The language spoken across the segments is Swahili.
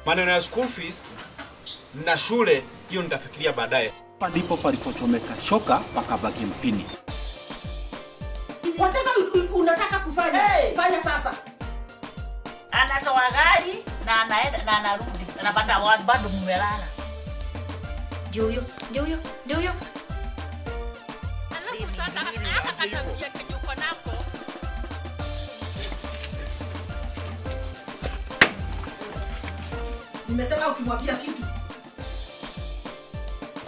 Maneno ya school fees na shule hiyo nitafikiria baadaye. Ndipo palipochomeka shoka pakabaki mpini. Whatever unataka kufanya, fanya sasa. Anatoa gari na anaenda na anarudi. Anapata watu bado mmelala. Ndio huyo. Alafu sasa hata katabia kenye uko nako. Nimesema ukimwambia kitu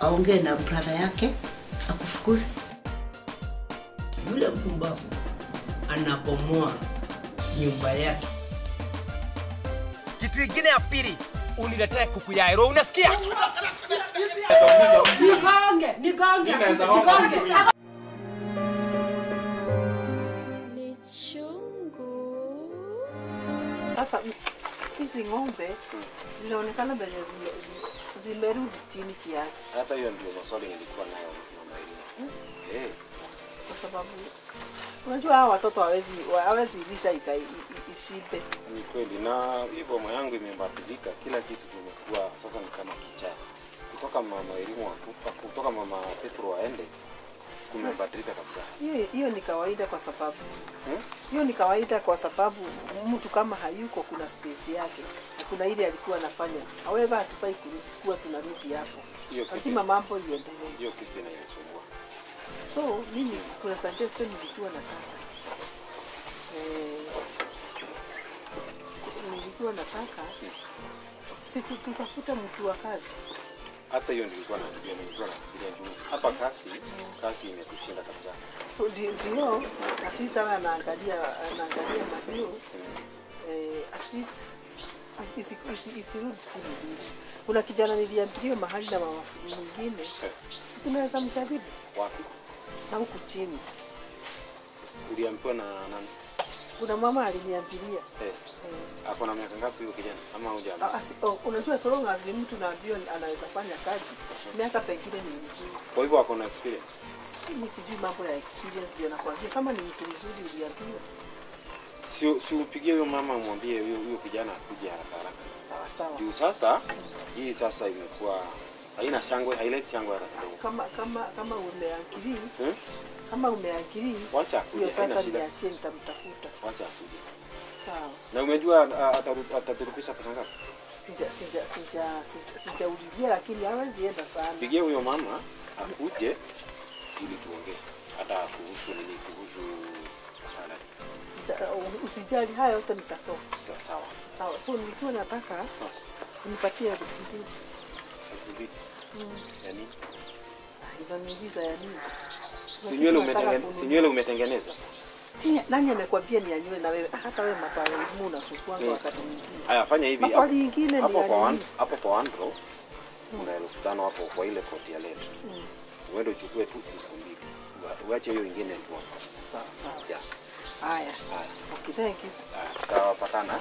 aongee na brother yake akufukuze. Yule mpumbavu anabomoa nyumba yake. Kitu kingine ya pili, uniletee kuku ya hero, unasikia? Nigonge. Ni chungu. Sasa hizi ng'ombe zinaonekana bado zimerudi chini kiasi. Hata hiyo ndio maswali nilikuwa nayo mama Elina. Kwa sababu unajua hawa watoto hawezi lisha ishibe. Ni kweli, na hivyo moyo wangu imebadilika, kila kitu kimekuwa sasa ni kama kichaa. Kutoka mama Elina kutoka mama Petro aende kumebadilika kabisa. Hiyo ni kawaida kwa sababu hiyo ni kawaida kwa sababu mtu kama hayuko kuna space yake. Kuna ile alikuwa anafanya. However hatufai kuwa tunarudi hapo. Lazima mambo iendelee. Hiyo kitu inanisumbua. So mimi kuna suggestion nilikuwa nataka. Nilikuwa nataka tutafuta mtu wa kazi. Hata hiyo nilikuwa nafikiria juu. Hapa kasi imetushinda kabisa. So ndio at least anaangalia madio at least isirudi chini. Kuna kijana niliambiwa mahali na mama mwingine tunaweza mjaribu wapi na huku chini. Uliambiwa na nani? Kuna mama aliniambilia. Hapo na miaka ngapi huyo kijana ama hujambo? Unajua so long as mtu naambiwa anaweza fanya kazi, miaka pekine ni nzuri. Kwa hivyo ako na experience. Mimi sijui mambo ya experience ndio nakwambia kama ni mtu mzuri uliambiwa. Si upigie huyo mama umwambie huyo kijana akuje haraka. Sawa. Juu sasa hii sasa imekuwa haina shangwe, haileti shangwe haraka. Kama umeakili. Kama umeakili. Wacha akuje sasa niachie nitamtafuta. Wacha akuje. Sawa. Na umejua ataturudisha pesa ngapi? Sijaulizia lakini hawezi enda sana. Pigie huyo mama akuje ili tuongee hata kuhusu salary. Usijali hayo yote nitasoma. Sawa. So nilikuwa nataka unipatie bidii. Yaani inaniuliza ya nini? Si nywele umetengeneza? Si nani amekwambia ni anywe na wewe? Hata wewe mapale unasukua wakati mwingine. Haya fanya hivi. Maswali mengine ni hapo kwa Andro. Una 5,000 hapo kwa ile koti ya leo. Uende uchukue tu 2,000. Uache hiyo nyingine tu hapo. Sawa. Yeah. Haya. Okay, thank you. Tutapatana.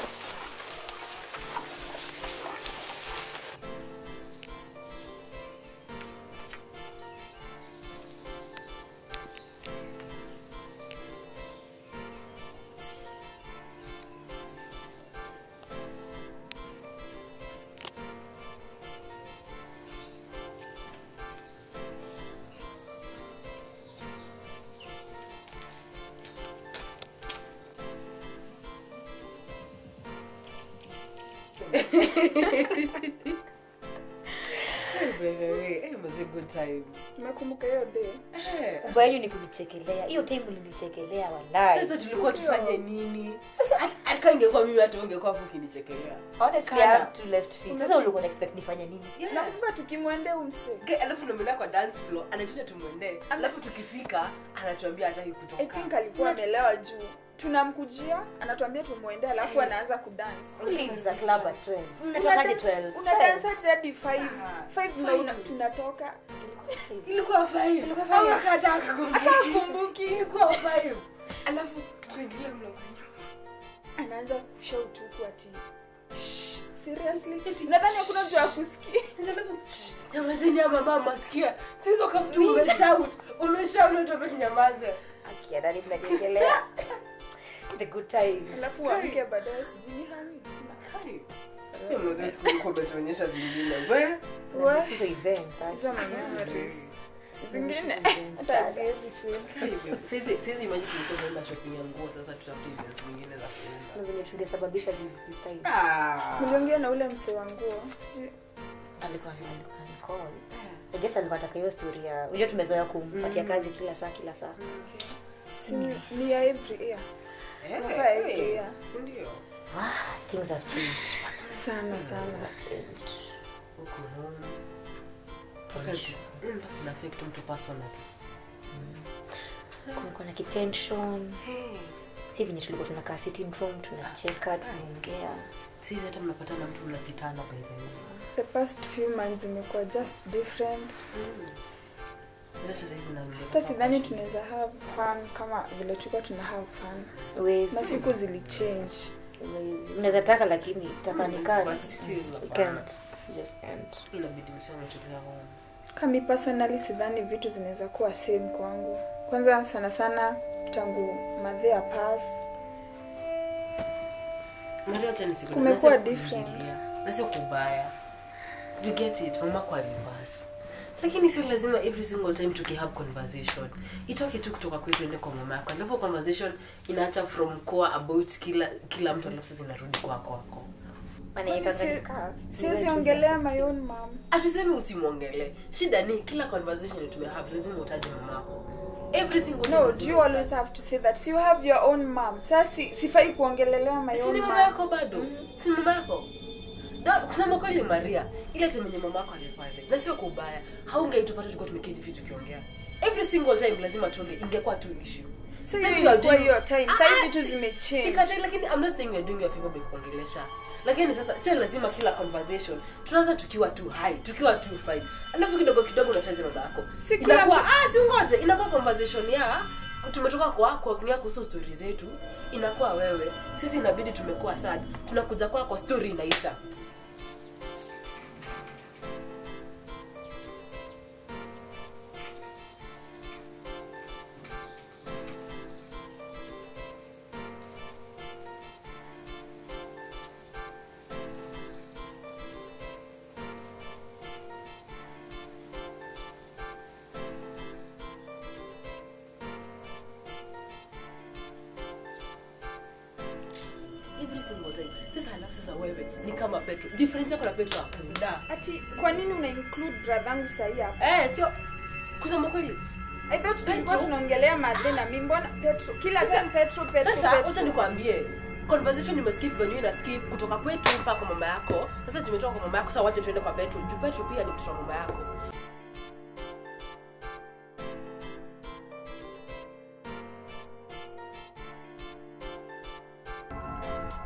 It was a good time. Nakumbuka hiyo day. Ubaya ni kunichekelea. Hiyo time ulinichekelea wallahi. Sasa tulikuwa tufanye nini? Hata ingekuwa mimi hata ungekuwa ukinichekelea. Honestly I have two left feet. Sasa ulikuwa expect nifanye nini? Nakumbuka tukimwendea umse. Alafu tunaenda kwa dance floor, anatuita tumwendee. Alafu tukifika anatuambia hataki kutoka. I think alikuwa amelewa juu. Tunamkujia, anatuambia tumuende alafu anaanza kudance. Leaves the club at 12. Natokaje 12? Unadansa hadi 5. 5 na tunatoka. Ilikuwa 5. Au akataka kumbuki ilikuwa 5. Alafu tuingilia mlango. Anaanza kushout huku ati. Seriously? Nadhani hakuna mtu akusikia. Nyamazeni ya mama masikia. Sisi kama umeshout ndio tumenyamaza. Akia ndani mnajekelea. The good time. Alafu waambie baadaye sijui hani. Hiyo mzee siku umetuonyesha vingine. Wewe This is an event. Hizo memories. Zingine hata haziwezi feel. Sisi imagine tulikuwa tunaenda shopping ya nguo, sasa tutafute events zingine za kuenda. Na venye tungesababisha this time. Niliongea na ule msee wa nguo. Alikuwa call. I guess alipata hiyo story ya unajua tumezoea kumpatia kazi kila saa. Si ni ya every year. Every year. Si ndio? Things have changed. Sana. Because na affect mtu personally. Kumekuwa na tension. Si venye tulikuwa tunakaa sitting room tunacheka tunaongea. Sisi hata mnapatana mtu mnapitana by the way. The past few months imekuwa just different. Hata sidhani tunaweza have fun kama vile tulikuwa tuna have fun. Na siku zili change. Unaweza taka lakini taka nikali. Can't. Just can't. Inabidi mseme tulia home. Kama personally sidhani vitu zinaweza kuwa same kwangu. Kwanza sana tangu madhea pass. Mario tena siku kumekuwa different. Na sio kubaya. You get it, mama kwa reverse. Lakini sio lazima every single time have conversation. Itoke tu kutoka kwetu ende kwa mama yako. Ndivyo conversation inaacha from core about kila mtu alafu sasa inarudi kwako. Siwezi ongelea my own mom. Atuseme usimuongelee. Shida ni kila conversation have lazima utaje mamako. Every single time. No, you always have to say that. So you have your own mom. Sasa sifai kuongelelea my own mom. Si mama yako bado. Si mama yako. Na kusema kweli Maria, ile time mama yako alikuwa na sio kubaya. Haungeitupata tulikuwa tumeketi vitu kiongea. Every single time lazima tuongee, ingekuwa tu issue. So you are doing your time. Sasa vitu zimechange. Sikatai lakini I'm not saying you're doing your favor by kuongelesha. Lakini sasa sio lazima kila conversation tunaanza tukiwa tu high, tukiwa tu fine. Alafu kidogo unataja baba yako. Inakuwa si ungoje, inakuwa conversation ya tumetoka kwa kuongea kuhusu stories zetu, inakuwa wewe. Sisi inabidi tumekuwa sad. Tunakuja kwa story inaisha. Ni kama Petro. Difference yako na Petro hakuna. Ati kwa nini una include brother sahi hapa? Sio kusema kweli. I thought tulikuwa tunaongelea madre na mimi mbona Petro? Kila time Petro. Sasa acha nikwambie. Conversation nimeskip when you na skip kutoka kwetu mpaka kwa mama yako. Sasa tumetoka kwa mama yako, sasa wacha tuende kwa Petro. Juu Petro pia ni mtoto wa mama yako.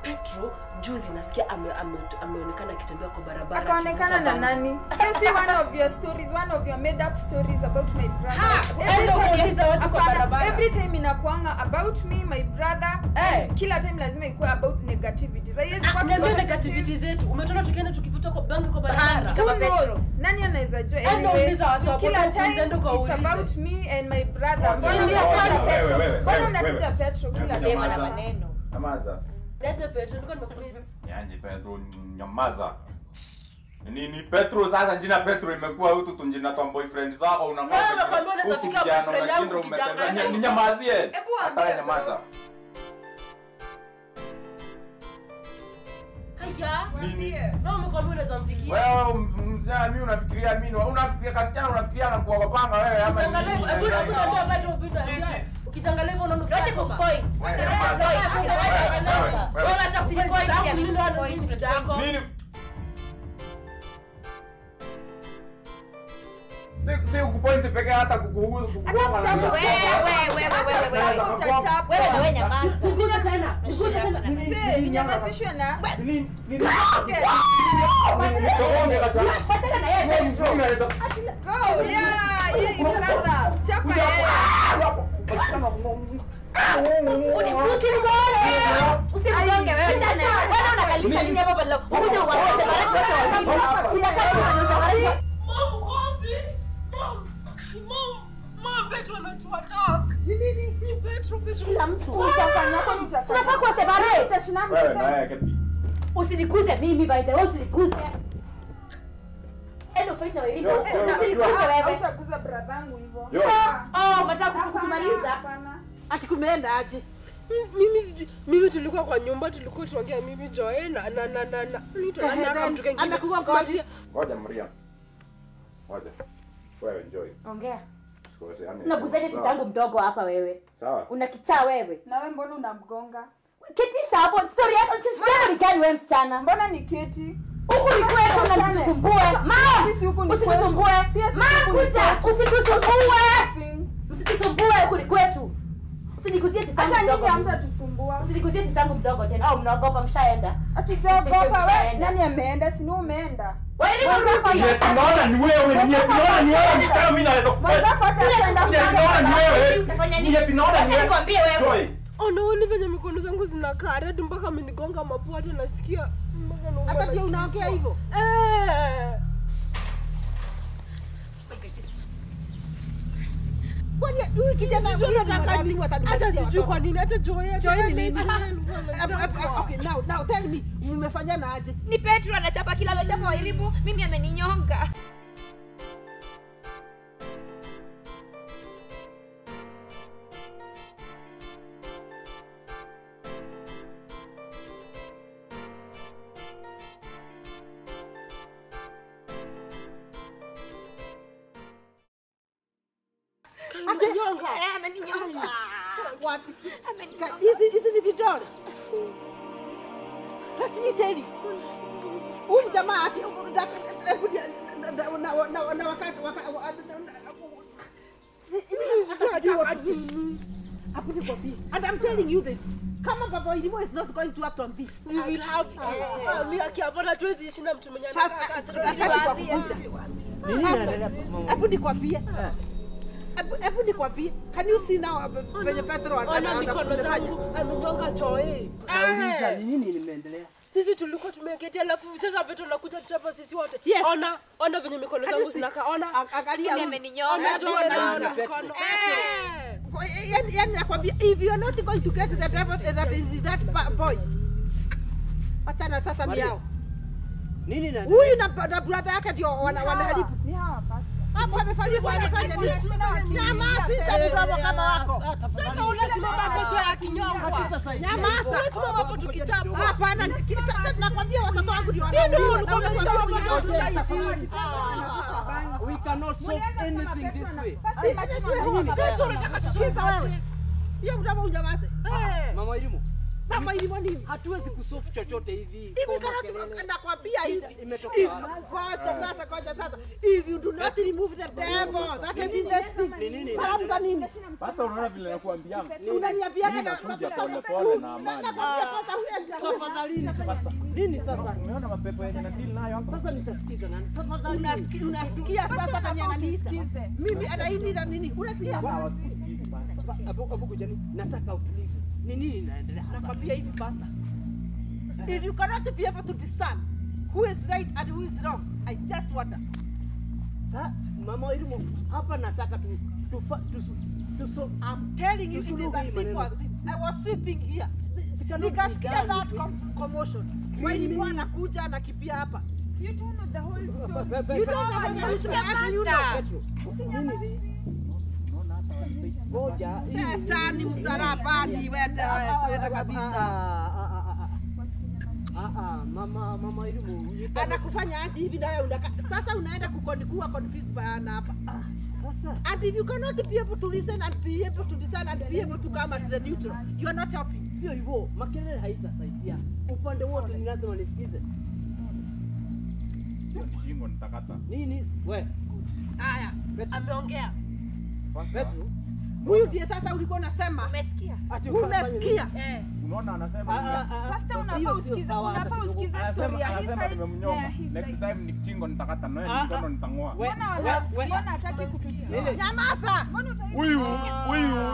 Petro juzi nasikia ameonekana akitembea kwa barabara. Akaonekana na nani? You see one of your stories, one of your made up stories about my brother. Every time inakuanga about me, my brother. Kila time lazima ikuwe about negativities. Niambia negativity zetu. Umetona tukienda tukivuta kwa bangi kwa barabara. Who knows? Nani anaweza jua? Anyway, kila time it's about me and my brother. Mbona mnataja Petro kila time na maneno? Nyamaza. Leta Petro, niko nimekumiss. Yaani Petro nyamaza. Nini Petro sasa jina Petro imekuwa hutu tunjina twa boyfriend zako unakaa. Wewe unakwambia unatafika boyfriend yangu kijana. Nyamazie. Hata nyamaza. Haya. Nini? Na umekwambia unaweza mfikia. Wewe mzee mimi unafikiria mimi unafikiria kasichana unafikiria na kuwa wapanga wewe ama nini? Hebu naomba Petro upita. Ukitangalia hivyo unaona kwa point. Wewe acha point zangu mimi ndo point zako. Nini? Si ukupoint peke hata kukuhusu kukugonga na wewe na wewe nyamaza. Nikuja tena. Msee, nyamazishwe na. Nini? Patana na yeye Petro. Go. Yeah, brother. Chapa yeye. Usigonge wewe tena. Wewe unakalisha nini hapo badala? Ukuje uanze baraka wote wawili. Unataka Mom, Petro anatuattack. Nini? Ni Petro. Kila mtu. Utafanya kwa utafanya. Tunafaa kuwa separate. Utashinda Wewe naye keti. Usiniguze mimi by the way, usiniguze. Endo fight na wewe. Usiniguze wewe. Utaguza bradangu hivyo. Unataka kutumaliza? Hapana. Ati kumeenda aje? Mimi tulikuwa kwa nyumba, tulikuwa tunaongea mimi Joy na amekuwa ngodi. Ngoja Maria. Ngoja. Wewe enjoy. Ongea. Sikose yani. Unaguzaje sitangu mdogo hapa wewe? Sawa. Unakichaa wewe. Na wewe mbona unamgonga? Ketisha hapo. Story yako story gani wewe msichana? Mbona ni keti? Huku ni kwetu na msitusumbue. Sisi huku ni usitusumbue. Kuja, usitusumbue. Msitusumbue huku ni kwetu. Usiniguzie sitangu mdogo. Hata nyinyi hamtatusumbua. Usiniguzie sitangu mdogo tena. Au mnaogopa mshaenda? Hatujaogopa wewe. Nani ameenda? Si ni umeenda. Wewe ni mwanzo. Tunaona ni wewe, tunaona ni wewe. Msichana mimi naweza kupata. Mwenzako hata ataenda Tunaona ni wewe. Utafanya nini? Tunaona ni wewe. Nikwambie wewe. Unaona venye mikono zangu zinakaa red mpaka amenigonga mapua hata nasikia mpaka naumwa. Hata ndio unaongea hivyo. Kwani huyu kijana hata sijui kwa nini hata Joy ni nini? Okay, now tell me, mmefanyana aje? Ni Petro anachapa kila anachapa Wairimu, mimi ameninyonga. Ameninyonga. Wapi? Hizi ni vidole. Let me tell you. Huyu jamaa na wakati and I'm telling you this. Kama Baba Wairimu is not going to act on this. We will have to. Mimi akiapona tuwezi ishi na mtu mwenye asante kwa kukuja. Nini naendelea mama? Hebu nikwambie. Hebu nikwambie. Can you see now venye Petro ana mikono zangu amenyonga Joy. Nauliza ni nini limeendelea? Sisi tulikuwa tumeketi alafu sasa Petro anakuja tuchapa sisi wote. Yes. Ona venye mikono zangu zinakaa. Ona. Angalia ameninyonga Joy na mikono. Yani nakwambia if you are not going to get the devil that is that boy. Achana sasa miao. Nini na huyu na brother yake ndio wanaharibu. Ni hawa pasta. Hapo amefanya nini? Nyamaza, chakula kama wako. Sasa unasimama hapo Joy akinyongwa. Nyamaza. Unasimama hapo tukichapa. Hapana, sasa nakwambia watoto wangu ndio we cannot solve anything this way. Hiyo mtama unyamaze. Mama Wairimu. Mama Wairimu nini? Hatuwezi kusolve chochote hivi. Hivi kana nakwambia hivi. Ngoja sasa. If you do not remove the devil, that is in the thing. Salamu za nini? Sasa unaona vile nakuambia. Unaniambia Nakuja pole na amani. Tafadhali nini sasa? Umeona mapepo yenye na deal nayo hapa? Sasa nitasikiza nani? Tafadhali unasikia sasa kwenye ananiita. Mimi anainiita nini? Unasikia? Hapo kujani. Nataka utulivu. Ni nini inaendelea? Nakwambia hivi pastor. If you cannot be able to discern who is right and who is wrong, I just wonder. Sasa Mama Wairimu hapa nataka so I'm telling you it is as simple as this. I was sweeping here. Nikasikia that commotion. Wairimu anakuja anakimbia hapa. You don't know the whole story. You don't know the whole story. You know. Ngoja. Shetani msalabani wenda kabisa. Mama Wairimu anakufanya aje hivi nayo sasa unaenda kuwa confused bana hapa. Sasa and if you cannot be able to listen and be able to discern and be able to come at the neutral, you are not helping. Sio hivyo, makelele haitasaidia. Upande wote ni lazima nisikize. Shingo nitakata. Nini? We. Haya, ameongea. Petro. Huyu ndiye sasa ulikuwa unasema. Umesikia? Umesikia? Unaona anasema. Pastor unafaa usikize story ya hii side. Next time ni chingo nitakata na wewe mkono nitangoa. Mbona hataki kutusikia? Nyamaza. Huyu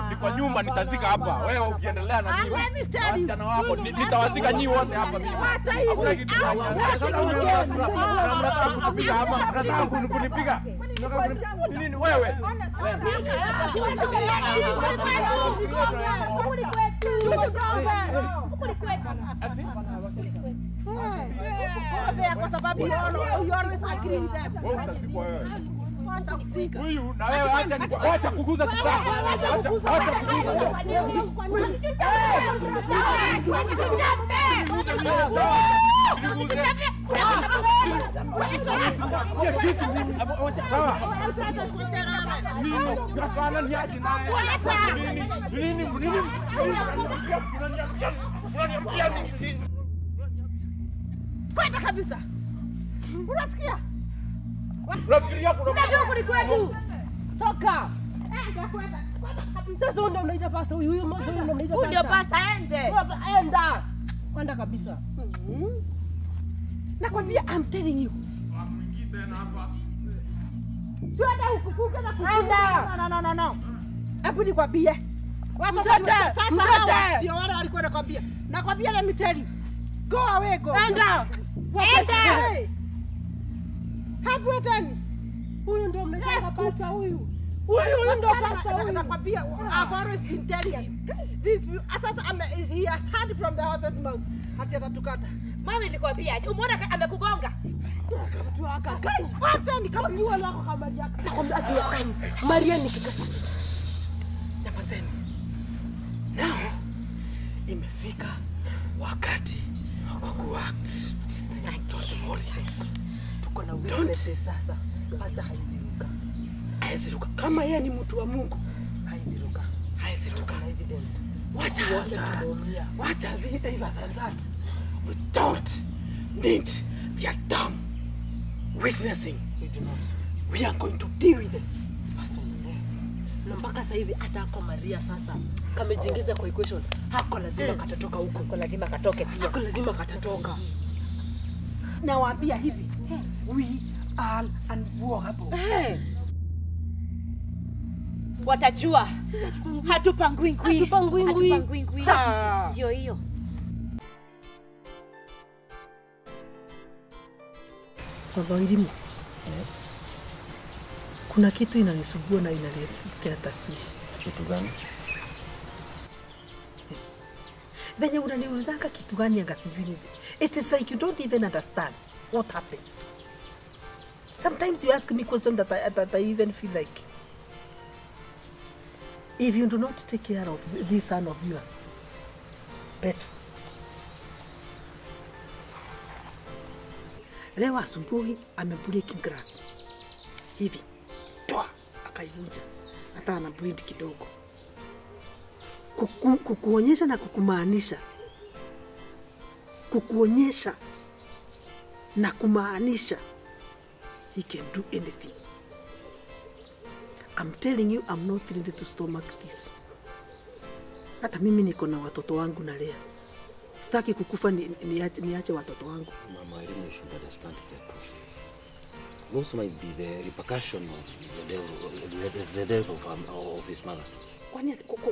ni kwa nyumba nitazika hapa. Wewe ukiendelea na nini? Wasichana wako nitawazika nyinyi wote hapa mimi. Acha hivi. Sasa huyu mnataka kutupiga hapa. Mnataka kunipiga. Nini wewe? Kwa sababu you always agree with them. Huyu na wewe acha kuguza kitako. Acha kuguza. Kwenda kabisa. Unasikia? Unafikiria kuna Unajua kwetu. Toka. Sasa ndio unaita pasta huyu mmoja ndio unaita pasta. Ndio pasta ende. Enda. Kwenda kabisa. Nakwambia I'm telling you. Mwingize tena hapa. Twende ukufuke na Enda. No. Hebu nikwambie. Sasa ndio wale walikuwa nakwambia. Nakwambia let me tell you. Go away go. Enda. Enda. Hebu eteni. Huyu ndio mnaita pasta huyu. Huyu ndio pasta huyu. Nakwambia I've always been telling you. This sasa he has heard from the horse's mouth. Hati atatukata. Mama nilikwambia, umeona amekugonga. Mtu akakai. Hata ni kama Jua lako kama Maria. Nakwambia Maria ni kikasa. Nyamazeni. Now imefika wakati wa kuact. Tuko na witness sasa. Pasta haiziruka. Haiziruka. Kama yeye ni mtu wa Mungu, haiziruka. Haiziruka. Na evidence. What have we ever than that? We don't need their dumb witnessing. We do not. We are going to deal with it. Na mpaka saizi hata kwa Maria sasa kamejiingiza kwa equation. Hako lazima katatoka huko. Kwa lazima katoke pia. Hako lazima katatoka. Nawaambia hivi. We are unwalkable. Watajua. Hatupangwi ngwi. Hatupangwi ngwi. Ndio hiyo. Baba Ndimu. Yes. Kuna kitu inanisumbua na inaletea taswishi. Kitu gani? Venye unaniulizanga kitu gani anga sijui. It is like you don't even understand what happens. Sometimes you ask me questions that I even feel like if you do not take care of this son of yours, Petro. Leo asubuhi amebreak grass. Hivi. Toa akaivunja. Hata ana bleed kidogo. Kukuonyesha na kukumaanisha. Kukuonyesha na kumaanisha. He can do anything. I'm telling you, I'm not ready to stomach this. Hata mimi niko na watoto wangu na lea. Sitaki kukufa niache watoto wangu. Mama, you should understand that. Those might be the repercussion of the death of his mother.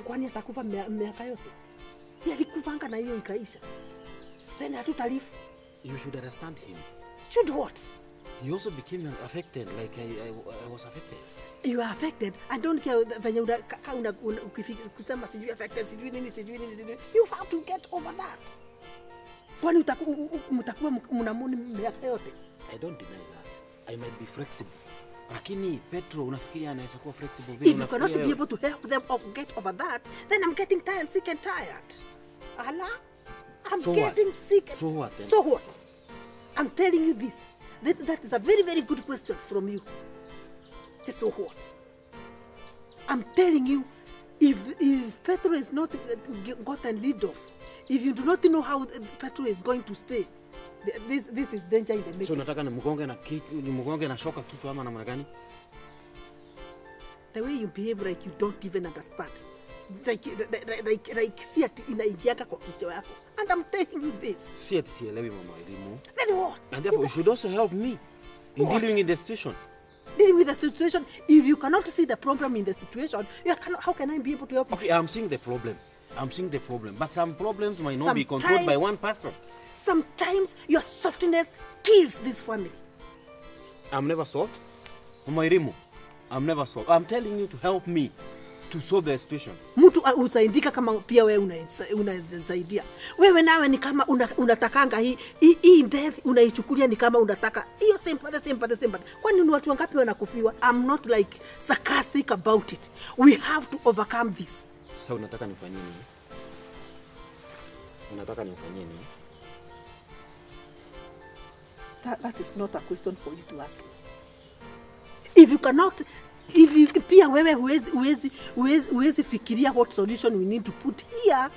Kwani atakufa miaka yote? Si alikufanga na hiyo ikaisha. Then hatutalifu. You should understand him. Should what? He also became affected like I was affected. You are affected. I don't care venye kusema sijui affected, sijui nini. You have to get over that. Kwani mtakuwa mnamuni miaka yote? I don't deny that. I might be flexible. Lakini Petro unafikiria anaweza kuwa flexible vile? If you cannot be able to help them get over that, then I'm getting tired, sick and tired. Allah, I'm so getting sick. So what then? So what? I'm telling you this. That is a very, very good question from you. So what? I'm telling you, if Petro is not gotten lead off, if you do not know how Petro is going to stay, this is danger in the making. So nataka nimgonge na shoka kitu ama namna gani? The way you behave like you don't even understand. Like see ati inaingiaka kwa kichwa yako. And I'm telling you this. Si ati sielewi mama elimu. Then what? And therefore you should also help me in dealing with the situation. Dealing with the situation, if you cannot see the problem in the situation, how can I be able to help you? Okay, I'm seeing the problem. But some problems might not be controlled by one person. Sometimes your softness kills this family. I'm never soft. Mama Irimu, I'm telling you to help me to solve the situation. Mtu usaidika kama pia wewe unasaidia. Wewe nawe ni kama unatakanga hii death unaichukulia ni kama unataka hiyo sympathy. Kwani ni watu wangapi wanakufiwa? I'm not like sarcastic about it. We have to overcome this. Sasa unataka nifanye nini? That is not a question for you to ask. If you pia wewe huwezi fikiria what solution we need to put here,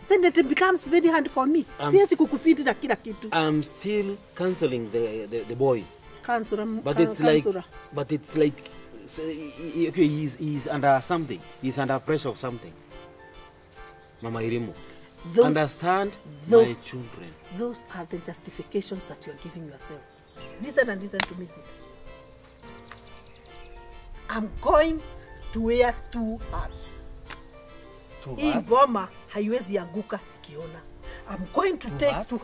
then it becomes very hard for me. Siwezi kukufiti na kila kitu. I'm still canceling the boy. But it's like okay, he's under something. He's under pressure of something. Mama Irimu, understand my children. Those are the justifications that you are giving yourself. Listen to me. I'm going to wear 2 hats. 2 hats? Hii goma haiwezi anguka kiona. I'm going to take 2.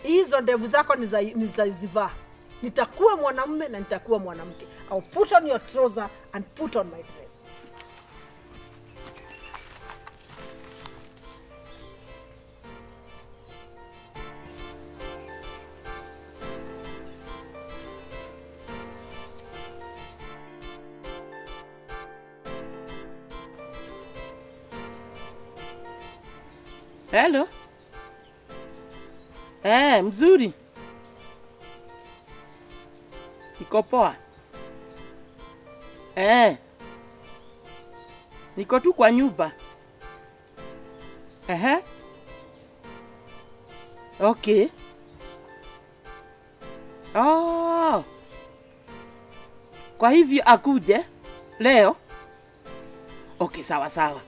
Hizo ndevu zako nitazivaa. Nitakuwa mwanamume na nitakuwa mwanamke. I'll put on your trouser and put on my dress. Hello. Mzuri. Niko poa. Niko tu kwa nyumba. Okay. Oh. Kwa hivyo akuje leo? Okay, sawa.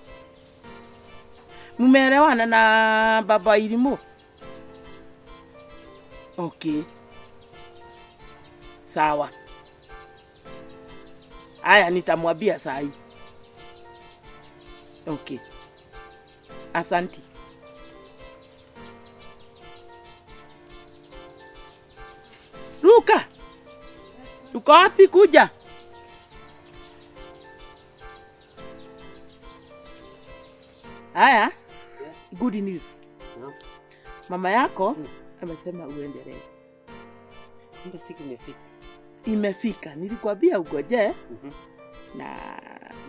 Mumeelewana na baba Irimu? Okay. Sawa. Aya, nitamwambia saa hii. Okay. Asante. Luka. Uko wapi kuja? Aya. Yes. Good news. No. Mama yako amesema uendelee. Kumbe siku imefika. Imefika. Nilikwambia ugoje. Na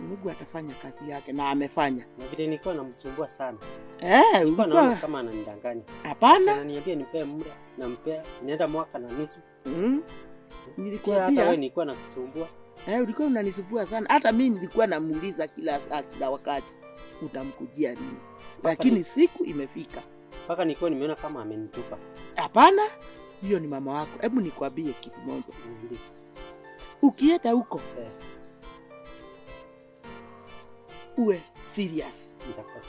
Mungu atafanya kazi yake na amefanya. Na vile nilikuwa namsumbua sana. Ulikuwa naona kama ananidanganya. Hapana. Ananiambia nipe muda, nampea, inaenda mwaka na nusu. Nilikwambia hata wewe nilikuwa nakusumbua. Ulikuwa unanisumbua sana. Hata mimi nilikuwa namuuliza kila saa kila wakati utamkujia nini. Lakini siku imefika. Paka nilikuwa nimeona kama amenitupa. Hapana. Hiyo ni mama wako. Hebu nikwambie kitu moja. Ukienda huko uwe serious. Nitakuwa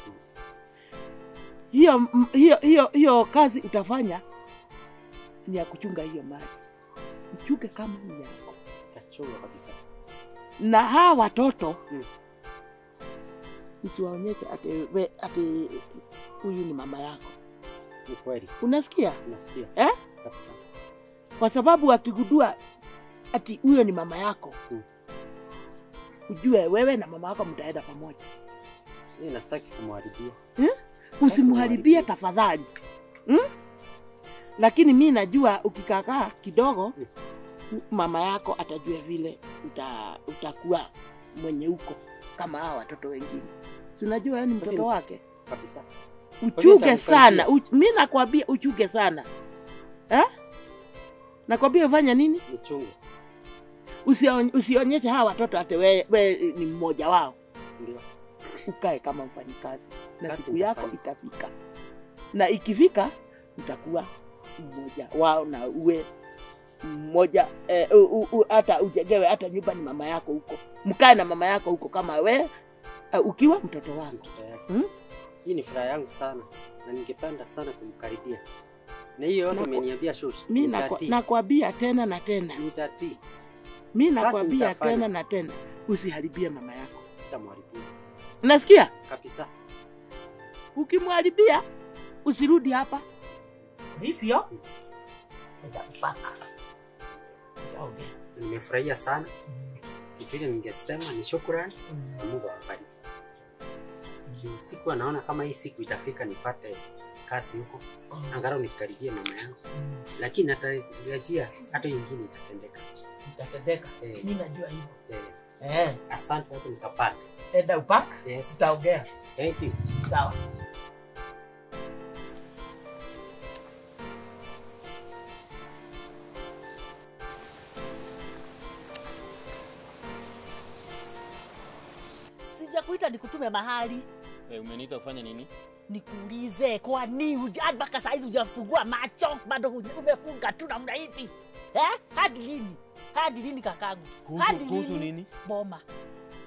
serious. Hiyo kazi utafanya ni ya kuchunga hiyo mali. Uchunge kama ni yako. Kachunga kabisa. Na hawa watoto usiwaonyeshe ati huyu ni mama yako. Ni kweli. Unasikia? Nasikia. Kabisa. Kwa sababu akigundua ati huyo ni mama yako. Ujue wewe na mama yako mtaenda pamoja. Mimi nastaki kumharibia. Usimharibie tafadhali. Lakini mimi najua ukikaa kidogo mama yako atajua vile utakuwa mwenye uko kama hawa watoto wengine. Si unajua wewe ni mtoto wake? Kabisa. Uchuge sana. Mimi nakwambia uchuge sana. Nakwambia ufanye nini? Nichunge. Usionyeshe hawa watoto ate wewe ni mmoja wao. Ndio. Ukae kama mfanyikazi. Na siku yako itafika. Na ikifika utakuwa mmoja wao na uwe mmoja hata ujengewe hata nyumba ni mama yako huko. Mkae na mama yako huko kama wewe ukiwa mtoto wako. Hii ni furaha yangu sana na ningependa sana kumkaribia. Na hiyo yote umeniambia shoshi. Mimi nakwambia tena na tena. Nitatii. Mimi nakwambia tena na tena usiharibie mama yako. Sitamharibia. Unasikia? Kabisa. Ukimharibia usirudi hapa. Hivyo? Nitakupaka. nimefurahia sana. Kile ningesema ni shukrani na Mungu awabariki. Siku anaona kama hii siku itafika nipate kazi huko. Angalau nikaribie mama yangu. Lakini natarajia hata nyingine itatendeka. Itatendeka. Mimi najua hivyo. Asante watu nikapata. Enda upak? Yes. Tutaongea. Thank you. Sawa. Sijakuita nikutume mahali. Umeniita ufanye nini? Nikuulize kwa nini mpaka saa hizi hujafungua macho? Bado umefunga tu namna hivi. Hadi lini? Hadi lini kakangu? Kuhusu nini? Boma.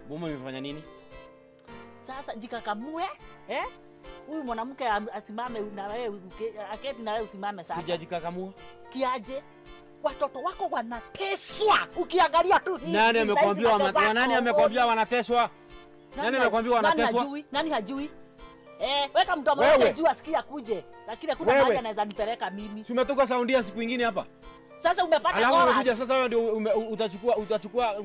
Boma imefanya nini? Sasa jikakamue, huyu mwanamke asimame na wewe, aketi na wewe usimame sasa. Sijajikakamua. Kiaje? Watoto wako wanateswa. Ukiangalia tu hii. Nani amekwambia wanateswa? Nani amekwambia wanateswa? Nani hajui? Weka mdomo wake juu asikia kuje. Lakini kuna mahali anaweza nipeleka mimi. Si umetoka Saudia siku nyingine hapa? Sasa umepata chorus. Alafu umekuja sasa wewe ndio utachukua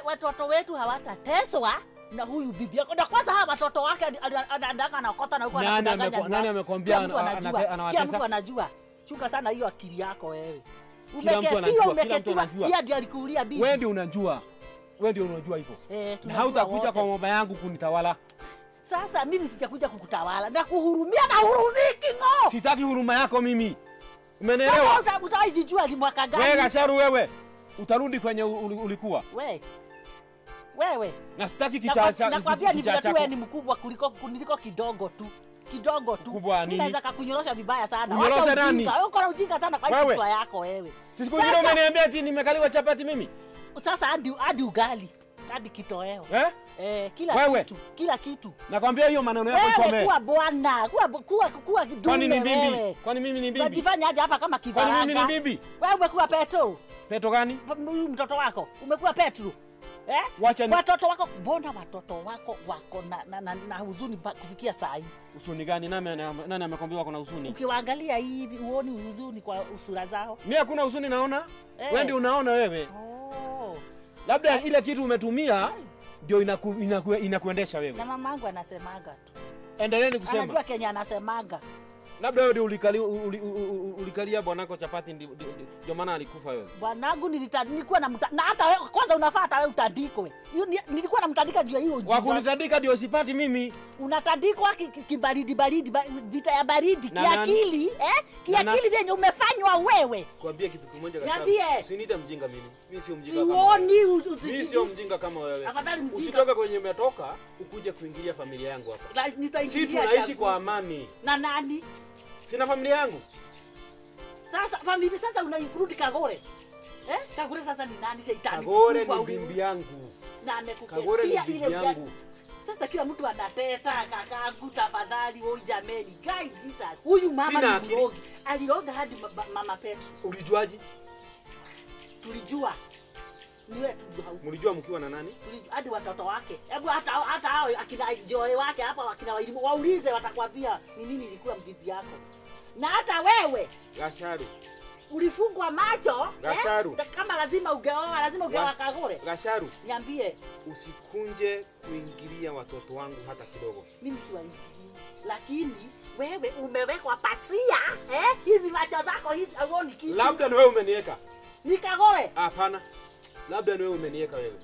watoto wetu hawatateswa na huyu bibi yako. Na kwanza hawa watoto wake anaandaka na kota na huko anakudanganya. Nani amekwambia anawatesa? Kila mtu anajua. Chunga sana hiyo akili yako wewe. Kila mtu anajua. Si ndio alikuulia bibi. Wewe ndio unajua. Wewe ndio unajua hivyo. Na hautakuja kwa mama yangu kunitawala. Sasa mimi sijakuja kukutawala na kuhurumia na hurumiki ngo. Sitaki huruma yako mimi. Umenielewa? Sasa utaijijua ni mwaka gani? Wewe Gasharu wewe. Utarudi kwenye ulikuwa. Wewe. Na sitaki kichacha. Nakwambia ni vile tu wewe ni mkubwa kuliko kidogo tu. Kidogo tu. Mimi naweza kukunyorosha vibaya sana. Wacha nani? Wewe uko na ujinga sana kwa hiyo kichwa yako wewe. Sisi kwingine umeniambia ati nimekaliwa chapati mimi. Sasa hadi ugali. Hadi kitoweo. Kila kitu. Nakwambia hiyo maneno yako isome. Wewe kuwa bwana, kuwa kidume. Kwani ni bibi? Kwani mimi ni bibi? Unajifanya aje hapa kama kifaranga? Kwani mimi ni bibi? Wewe umekuwa Petro. Petro gani? Mtoto wako. Umekuwa Petro. Watoto wako, mbona watoto wako wako na huzuni kufikia saa hii? Huzuni gani? Nani amekwambia wako na huzuni? Ukiwaangalia hivi uone huzuni kwa usura zao. Mimi hakuna huzuni naona. Wewe ndio unaona wewe. Labda ile kitu umetumia ndio inakuendesha wewe. Na mamangu anasemaga tu. Endeleeni kusema. Anajua Kenya anasemaga. Labda wewe ndio ulikalia bwanako chapati ndio maana alikufa wewe. Bwanangu nilikuwa na hata wewe kwanza unafaa hata wewe utandikwe. Nilikuwa namtandika juu ya hiyo ujinga. Wakunitandika ndio sipati mimi. Unatandikwa kibaridi vita ya baridi kiakili, kiakili vyenye umefanywa wewe. Kwambia kitu kimoja Gasharu. Usiniite mjinga mimi. Mimi sio mjinga kama wewe. Mimi sio mjinga kama wewe. Usitoke kwenye umetoka ukuje kuingilia familia yangu hapa. Sisi tunaishi kwa amani. Na nani? Sina familia yangu. Sasa familia sasa unainclude Kagure. Kagure sasa ni nani shetani? Kagure ni bibi yangu. Na amekupea. Kagure ni bibi yangu. Sasa kila mtu anateta kakangu tafadhali wewe jameni. Guy Jesus. Huyu mama ni mrogi. Alioga hadi mama Petro. Ulijuaje? Tulijua. Ni wewe tujua. Mlijua mkiwa na nani? Hadi watoto wake. Hebu hata hao akina Joy wake hapa akina walimu waulize watakwambia ni nini ilikuwa bibi yako. Na hata wewe Gasharu ulifungwa macho Gasharu. Kama lazima ungeoa Kagure. Gasharu, niambie usikunje kuingilia watoto wangu hata kidogo. Mimi siwaingilii. Lakini wewe umewekwa pasia hizi macho zako hizi hauoni kitu. Labda ni wewe umeniweka. Ni Kagure? Hapana. Labda ni wewe umeniweka wewe.